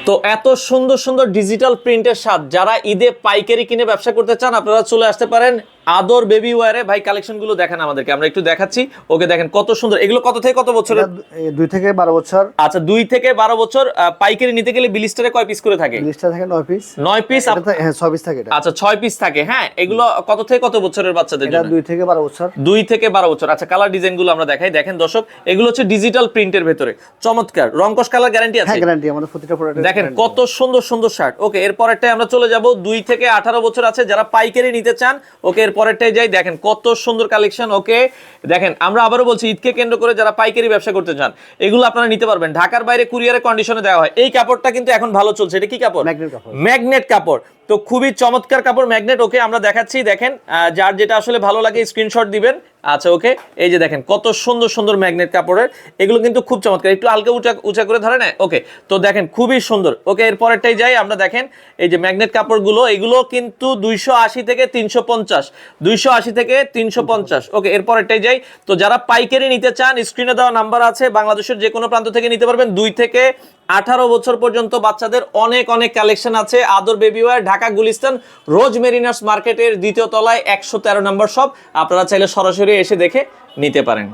তো এত সুন্দর সুন্দর ডিজিটাল প্রিন্টের স্বাদ যারা ঈদে পাইকারি কিনে ব্যবসা করতে চান আপনারা চলে আসতে পারেন আদর বেবি ওয়্যারে। ভাই কালেকশন গুলো দেখেন আমাদেরকে, আমরা একটু দেখাচ্ছি। ওকে দেখেন কত সুন্দর, এগুলো কত থেকে কত বছরের? 2 থেকে 12 বছর। আচ্ছা 2 থেকে 12 বছর। পাইকারি নিতে গেলে ব্লিস্টারে কয় পিস করে থাকে? ব্লিস্টার থাকে 9 পিস। 9 পিস? হ্যাঁ 6 পিস থাকে এটা। আচ্ছা 6 পিস থাকে। হ্যাঁ এগুলো কত থেকে কত বছরের বাচ্চাদের জন্য? এটা 2 থেকে 12 বছর। 2 থেকে 12 বছর। আচ্ছা কালার ডিজাইন গুলো আমরা দেখাই। দেখেন দর্শক এগুলো হচ্ছে ডিজিটাল প্রিন্টের ভেতরে চমৎকার রংকশ কালার গ্যারান্টি আছে। হ্যাঁ গ্যারান্টি আমাদের প্রতিটা প্রোডাক্টে। দেখেন কত সুন্দর সুন্দর শার্ট। ওকে এর পরেরটাই আমরা চলে যাব 2 থেকে 18 বছর আছে যারা পাইকারি নিতে চান। ওকে এর পরেরটাই যাই। দেখেন কত সুন্দর কালেকশন। ওকে দেখেন আমরা আবারও বলছি ঈদকে কেন্দ্র করে যারা পাইকারি ব্যবসা করতে চান এগুলো আপনারা নিতে পারবেন। ঢাকার বাইরে কুরিয়ারে কন্ডিশনে দেওয়া হয়। এই কাপড়টা কিন্তু এখন ভালো চলছে। এটা কি কাপড়? ম্যাগনেট কাপড়। ম্যাগনেট কাপড়। তো খুবই চমৎকার কাপড় ম্যাগনেট। ওকে আমরা দেখাচ্ছি। দেখেন যার যেটা আসলে ভালো লাগে স্ক্রিনশট দিবেন। আচ্ছা ওকে এই যে দেখেন কত সুন্দর সুন্দর ম্যাগনেট কাপড়ের, এগুলো কিন্তু খুব চমৎকার। একটু হালকা উঁচা করে ধরে না। ওকে তো দেখেন খুবই সুন্দর। ওকে এর পরেরটাই যাই আমরা। দেখেন এই যে ম্যাগনেট কাপড়গুলো, এগুলো কিন্তু 280 থেকে 350, 280 থেকে 350। ওকে এর পরেরটাই যাই। তো যারা পাইকারি নিতে চান স্ক্রিনে দেওয়া নাম্বার আছে, বাংলাদেশের যে কোনো প্রান্ত থেকে নিতে পারবেন। 2 থেকে 18 বছর পর্যন্ত বাচ্চাদের অনেক অনেক কালেকশন আছে। আদর বেবি ওয়্যার, ঢাকা গুলিস্তান রোজ মেরিনার্স মার্কেটের দ্বিতীয় তলায় 113 নম্বর শপ। আপনারা চাইলে সরাসরি এসে দেখে নিতে পারেন।